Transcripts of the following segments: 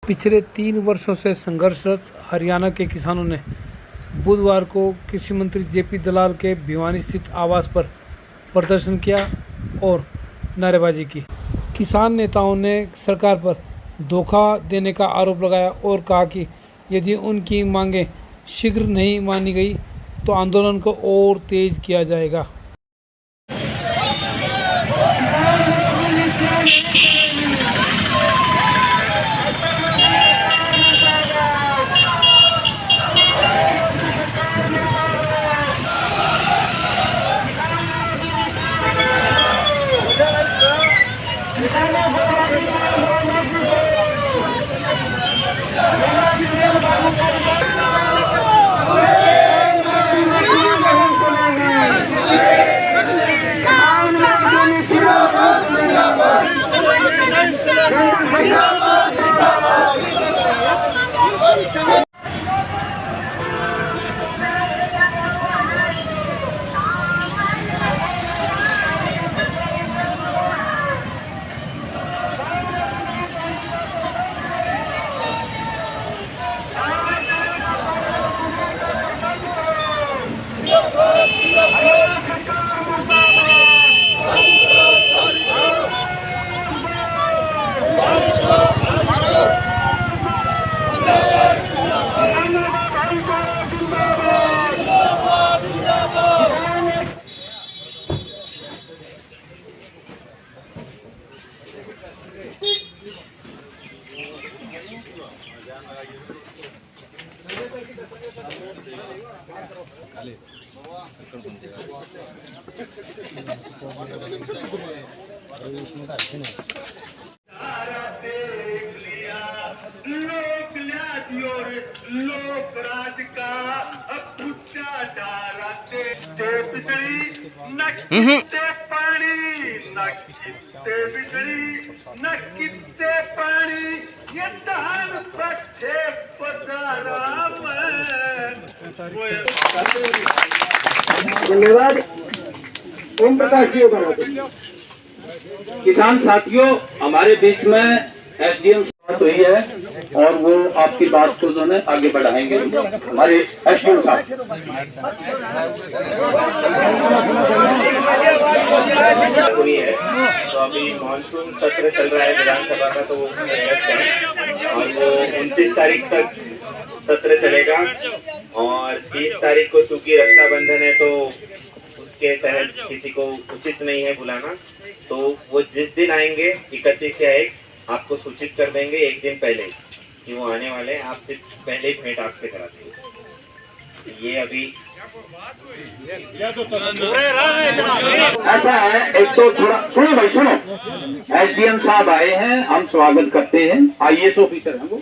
पिछले 3 वर्षों से संघर्षरत हरियाणा के किसानों ने बुधवार को कृषि मंत्री जेपी दलाल के भिवानी स्थित आवास पर प्रदर्शन किया और नारेबाजी की। किसान नेताओं ने सरकार पर धोखा देने का आरोप लगाया और कहा कि यदि उनकी मांगें शीघ्र नहीं मानी गई तो आंदोलन को और तेज किया जाएगा। लोक राज का बिजली न कितने पानी न कितने बिजली न कितने पानी ये धान बच्चे धन्यवाद। ओम प्रकाश जी किसान साथियों, हमारे बीच में एसडीएम बात हुई है और वो आपकी बात को जो है आगे बढ़ाएंगे। हमारे एसडीएम साहब पूरी है तो अभी मानसून सत्र चल रहा है विधानसभा का, तो वो और वो 29 तारीख तक सत्र चलेगा और 30 तारीख को चूंकि रक्षाबंधन है तो उसके तहत किसी को उचित नहीं है बुलाना, तो वो जिस दिन आएंगे 31 या 1 आपको सूचित कर देंगे एक दिन पहले कि वो आने वाले हैं। आपसे पहले ही भेंट आपसे करा देंगे। ये अभी ऐसा है, एक तो थोड़ा सुनो भाई सुनो, एसडीएम साहब आए हैं, हम स्वागत करते हैं। आईएएस ऑफिसर हैं वो,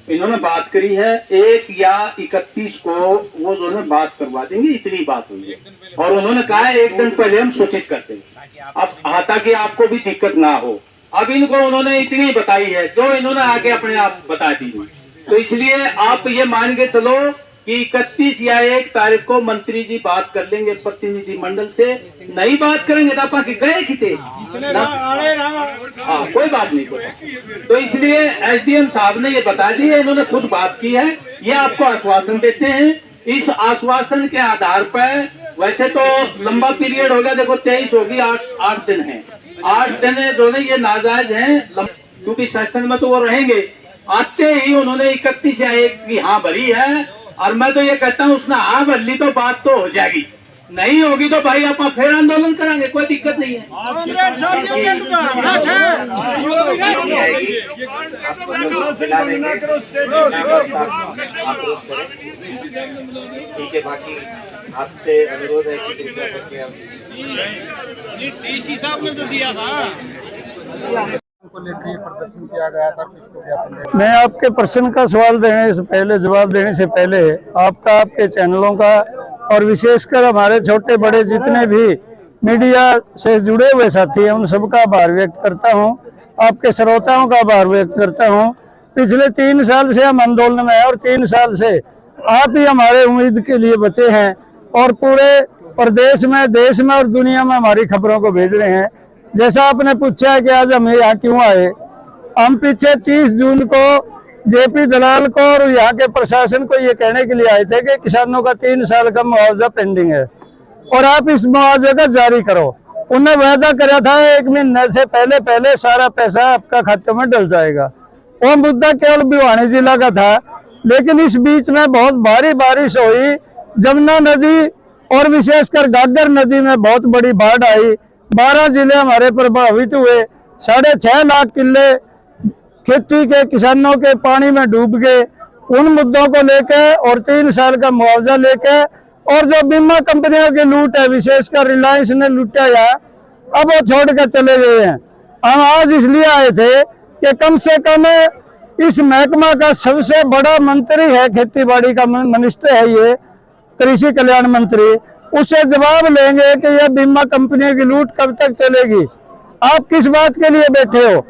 इन्होंने बात करी है 1 या 31 को वो जो है बात करवा देंगे, इतनी बात हुई है। और उन्होंने कहा है एक दिन पहले हम सूचित करते हैं, अब ताकि आपको भी दिक्कत ना हो। अब इनको उन्होंने इतनी बताई है जो इन्होंने आगे अपने आप बता दी, तो इसलिए आप ये मान के चलो कि 31 या 1 तारीख को मंत्री जी बात कर लेंगे प्रतिनिधि मंडल से। नहीं बात करेंगे तो आप गए किते, हाँ कोई बात नहीं कोई। तो इसलिए एसडीएम साहब ने ये बता दी है, इन्होंने खुद बात की है, ये आपको आश्वासन देते हैं। इस आश्वासन के आधार पर वैसे तो लंबा पीरियड हो गया, देखो 23 होगी, 8 दिन है, 8 दिन जो है ये नाजायज है क्योंकि सेशन में तो वो रहेंगे। आते ही उन्होंने 31 या 1 की हाँ भरी है और मैं तो ये कहता हूँ उसने हाँ भर ली तो बात तो हो जाएगी, नहीं होगी तो भाई आप फिर आंदोलन करेंगे, कोई दिक्कत नहीं है। ठीक है, बाकी आपसे अनुरोध है कि कृपया करके डीसी साहब ने तो दिया था को लेकर ये प्रदर्शन किया गया था, किसको ज्ञापन? मैं आपके प्रश्न का सवाल देने से पहले, जवाब देने से पहले आपका, आपके चैनलों का और विशेषकर हमारे छोटे बड़े जितने भी मीडिया से जुड़े हुए साथी हैं उन सबका आभार व्यक्त करता हूं। आपके श्रोताओं का आभार व्यक्त करता हूं। पिछले 3 साल से हम आंदोलन में हैं और 3 साल से आप ही हमारे उम्मीद के लिए बचे हैं और पूरे प्रदेश में, देश में और दुनिया में हमारी खबरों को भेज रहे हैं। जैसा आपने पूछा है कि आज हम यहाँ क्यों आए, हम पीछे 30 जून को जेपी दलाल को और यहाँ के प्रशासन को ये कहने के लिए आए थे कि किसानों का 3 साल का मुआवजा पेंडिंग है और आप इस मुआवजे का जारी करो। उन्हें वायदा करा था 1 महीने से पहले सारा पैसा आपका खाते में डल जाएगा। वो मुद्दा केवल भिवानी जिला का था, लेकिन इस बीच में बहुत भारी बारिश हुई। जमुना नदी और विशेषकर घाघर नदी में बहुत बड़ी बाढ़ आई। 12 जिले हमारे प्रभावित हुए। 6.5 लाख किल्ले खेती के किसानों के पानी में डूब गए। उन मुद्दों को लेकर और 3 साल का मुआवजा लेकर और जो बीमा कंपनियों की लूट है, विशेषकर रिलायंस ने लूटा है, अब वो छोड़ कर चले गए हैं। हम आज इसलिए आए थे कि कम से कम इस महकमा का सबसे बड़ा मंत्री है, खेती बाड़ी का मिनिस्टर है ये, कृषि कल्याण मंत्री, उससे जवाब लेंगे कि यह बीमा कंपनियों की लूट कब तक चलेगी। आप किस बात के लिए बैठे हो?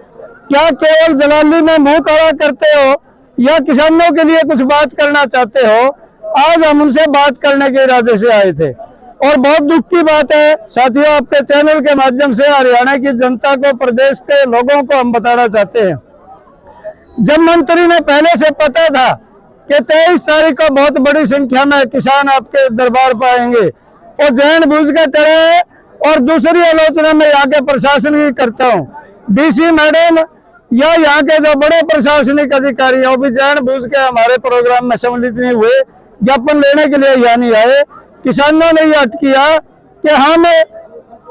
क्या केवल दलाली में मुंह काला करते हो या किसानों के लिए कुछ बात करना चाहते हो? आज हम उनसे बात करने के इरादे से आए थे और बहुत दुख की बात है साथियों, आपके चैनल के माध्यम से हरियाणा की जनता को, प्रदेश के लोगों को हम बताना चाहते हैं। जब मंत्री ने पहले से पता था कि 23 तारीख को बहुत बड़ी संख्या में किसान आपके दरबार पर आएंगे और जानबूझ के करे। और दूसरी आलोचना में यहाँ के प्रशासन की करता हूँ, डीसी मैडम या यहाँ के जो बड़े प्रशासनिक अधिकारी हैं वो भी जानबूझ के हमारे प्रोग्राम में सम्मिलित नहीं हुए, ज्ञापन लेने के लिए यहाँ नहीं आए। किसानों ने यह किया कि हम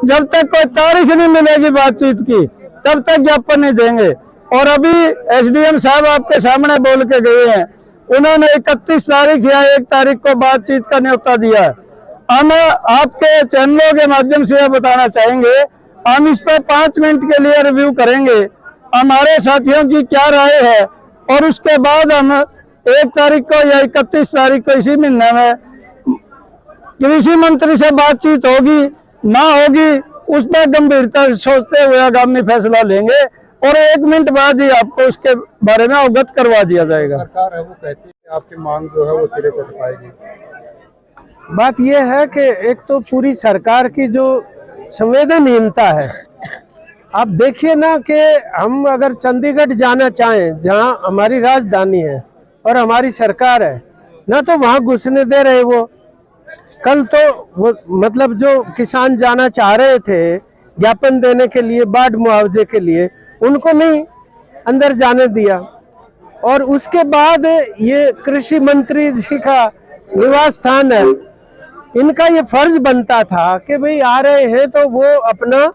जब तक कोई तारीख नहीं मिलेगी बातचीत की तब तक ज्ञापन नहीं देंगे। और अभी एसडीएम साहब आपके सामने बोल के गए हैं, उन्होंने 31 तारीख या 1 तारीख को बातचीत का न्योता दिया है। हम आपके चैनलों के माध्यम से यह बताना चाहेंगे, हम इस पर 5 मिनट के लिए रिव्यू करेंगे, हमारे साथियों की क्या राय है, और उसके बाद हम 1 तारीख को या 31 तारीख को इसी महीने में कृषि मंत्री से बातचीत होगी ना होगी उस पर गंभीरता से सोचते हुए आगामी फैसला लेंगे और 1 मिनट बाद ही आपको उसके बारे में अवगत करवा दिया जाएगा। सरकार है वो कहती है कि आपकी मांग जो है वो सिरे चढ़ पाएगी। बात यह है कि एक तो पूरी सरकार की जो संवेदनहीनता है, आप देखिए ना कि हम अगर चंडीगढ़ जाना चाहें जहां हमारी राजधानी है और हमारी सरकार है ना, तो वहां घुसने दे रहे वो। कल तो वो मतलब जो किसान जाना चाह रहे थे ज्ञापन देने के लिए, बाढ़ मुआवजे के लिए, उनको नहीं अंदर जाने दिया। और उसके बाद ये कृषि मंत्री जी का निवास स्थान है, इनका ये फर्ज बनता था कि भाई आ रहे हैं तो वो अपना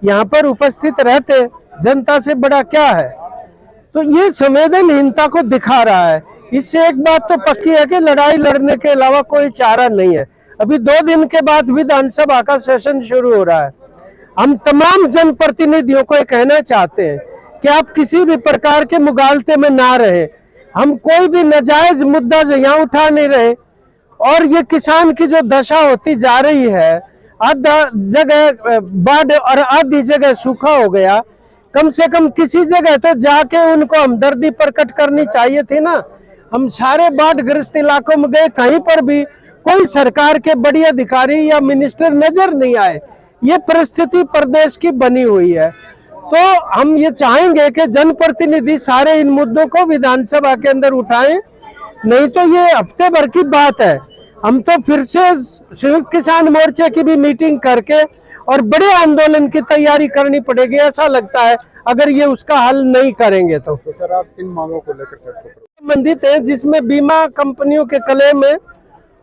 यहाँ पर उपस्थित रहते, जनता से बड़ा क्या है। तो ये संवेदनहीनता को दिखा रहा है। इससे एक बात तो पक्की है कि लड़ाई लड़ने के अलावा कोई चारा नहीं है। अभी 2 दिन के बाद विधानसभा का सेशन शुरू हो रहा है। हम तमाम जनप्रतिनिधियों को ये कहना चाहते हैं कि आप किसी भी प्रकार के मुगालते में ना रहे। हम कोई भी नाजायज मुद्दा जो यहाँ उठा नहीं रहे। और ये किसान की जो दशा होती जा रही है, आधा जगह बाढ़ और आधी जगह सूखा हो गया, कम से कम किसी जगह तो जाके उनको हमदर्दी प्रकट करनी चाहिए थी ना। हम सारे बाढ़ग्रस्त इलाकों में गए, कहीं पर भी कोई सरकार के बड़ी अधिकारी या मिनिस्टर नजर नहीं आए। ये परिस्थिति प्रदेश की बनी हुई है। तो हम ये चाहेंगे कि जनप्रतिनिधि सारे इन मुद्दों को विधानसभा के अंदर उठाएं, नहीं तो ये हफ्ते भर की बात है। हम तो फिर से संयुक्त किसान मोर्चे की भी मीटिंग करके और बड़े आंदोलन की तैयारी करनी पड़ेगी, ऐसा लगता है, अगर ये उसका हल नहीं करेंगे तो। सर आप किन मांगों को लेकर संबंधित है, जिसमें बीमा कंपनियों के क्लेम है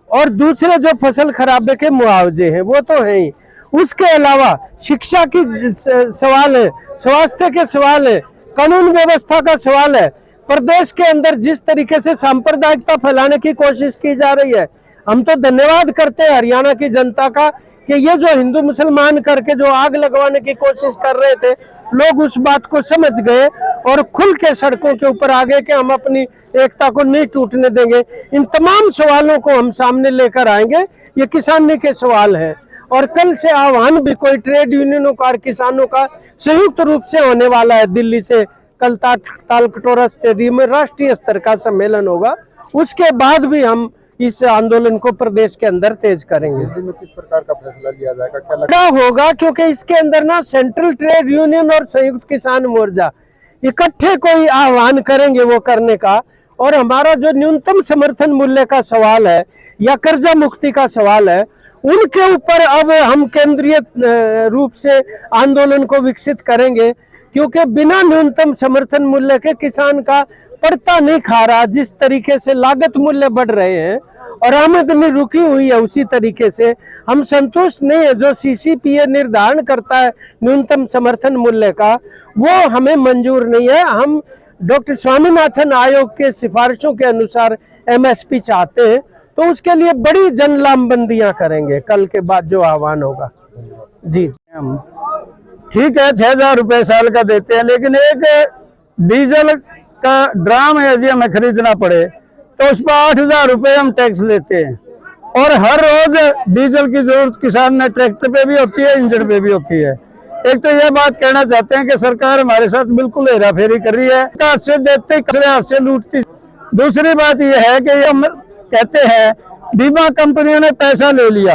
और दूसरे जो फसल खराबे के मुआवजे हैं वो तो है ही। उसके अलावा शिक्षा की सवाल है, स्वास्थ्य के सवाल है, कानून व्यवस्था का सवाल है। प्रदेश के अंदर जिस तरीके से सांप्रदायिकता फैलाने की कोशिश की जा रही है, हम तो धन्यवाद करते हैं हरियाणा की जनता का कि ये जो हिंदू मुसलमान करके जो आग लगवाने की कोशिश कर रहे थे, लोग उस बात को समझ गए और खुल के सड़कों के ऊपर आ गए कि हम अपनी एकता को नहीं टूटने देंगे। इन तमाम सवालों को हम सामने लेकर आएंगे। ये किसानी के सवाल हैं और कल से आह्वान भी कोई ट्रेड यूनियनों का और किसानों का संयुक्त रूप से होने वाला है। दिल्ली से कल तालकटोरा स्टेडियम में राष्ट्रीय स्तर का सम्मेलन होगा। उसके बाद भी हम इस आंदोलन को प्रदेश के अंदर तेज करेंगे। दिल्ली में किस प्रकार का फैसला लिया जाएगा, क्या बड़ा होगा, क्योंकि इसके अंदर ना सेंट्रल ट्रेड यूनियन और संयुक्त किसान मोर्चा इकट्ठे कोई आह्वान करेंगे वो करने का। और हमारा जो न्यूनतम समर्थन मूल्य का सवाल है या कर्जा मुक्ति का सवाल है, उनके ऊपर अब हम केंद्रीय रूप से आंदोलन को विकसित करेंगे, क्योंकि बिना न्यूनतम समर्थन मूल्य के किसान का पड़ता नहीं खा रहा। जिस तरीके से लागत मूल्य बढ़ रहे हैं और आमदनी रुकी हुई है, उसी तरीके से हम संतुष्ट नहीं है। जो CCPA निर्धारण करता है न्यूनतम समर्थन मूल्य का, वो हमें मंजूर नहीं है। हम डॉक्टर स्वामीनाथन आयोग के सिफारिशों के अनुसार MSP चाहते हैं, तो उसके लिए बड़ी जन लामबंदियां करेंगे कल के बाद जो आह्वान होगा। जी हम ठीक है 6,000 रुपए साल का देते हैं, लेकिन एक डीजल का ड्राम यदि हमें खरीदना पड़े तो उस पर 8,000 रुपए हम टैक्स लेते हैं। और हर रोज डीजल की जरूरत किसान ने ट्रैक्टर पे भी होती है, इंजन पे भी होती है। एक तो यह बात कहना चाहते हैं कि सरकार हमारे साथ बिल्कुल हेरा फेरी कर रही है, हाथ से देते कचरे हाथ से लूटती। दूसरी बात यह है कि हम कहते हैं बीमा कंपनियों ने पैसा ले लिया,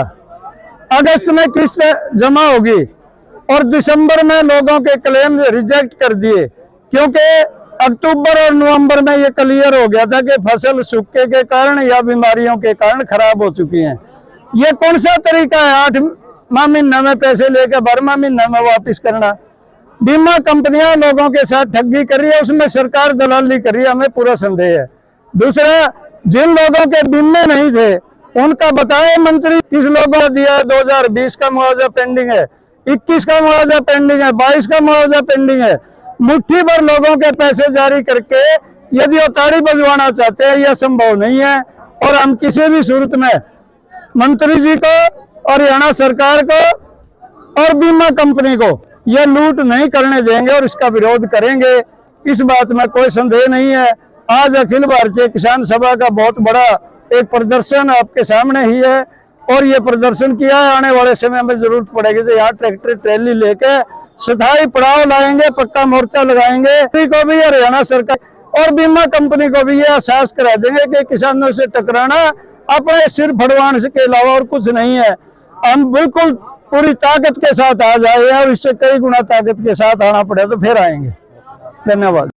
अगस्त में किस्त जमा होगी और दिसंबर में लोगों के क्लेम रिजेक्ट कर दिए, क्योंकि अक्टूबर और नवंबर में ये क्लियर हो गया था कि फसल सूखे के कारण या बीमारियों के कारण खराब हो चुकी है। ये कौन सा तरीका है 8वां महीना में पैसे लेकर 12वां महीना में वापिस करना? बीमा कंपनियां लोगों के साथ ठगी कर रही है, उसमें सरकार दलाली कर रही है, हमें पूरा संदेह है। दूसरा, जिन लोगों के बीमे नहीं थे उनका बताए मंत्री, किस लोगों को दिया? 2020 का मुआवजा पेंडिंग है, 21 का मुआवजा पेंडिंग है, 22 का मुआवजा पेंडिंग है। मुट्ठी भर लोगों के पैसे जारी करके यदि वो ताड़ी बजवाना चाहते हैं, यह संभव नहीं है। और हम किसी भी सूरत में मंत्री जी को और हरियाणा सरकार को और बीमा कंपनी को यह लूट नहीं करने देंगे और इसका विरोध करेंगे, इस बात में कोई संदेह नहीं है। आज अखिल भारतीय किसान सभा का बहुत बड़ा एक प्रदर्शन आपके सामने ही है और ये प्रदर्शन किया है। आने वाले समय में जरूरत पड़ेगी तो यहाँ ट्रैक्टर ट्रैली लेके स्थायी पड़ाव लाएंगे, पक्का मोर्चा लगाएंगे। को भी हरियाणा सरकार और बीमा कंपनी को भी ये एहसास करा देंगे कि किसानों से टकराना अपने सिर फड़वाने के अलावा और कुछ नहीं है। हम बिल्कुल पूरी ताकत के साथ आ जाए और इससे कई गुना ताकत के साथ आना पड़े तो फिर आएंगे। धन्यवाद।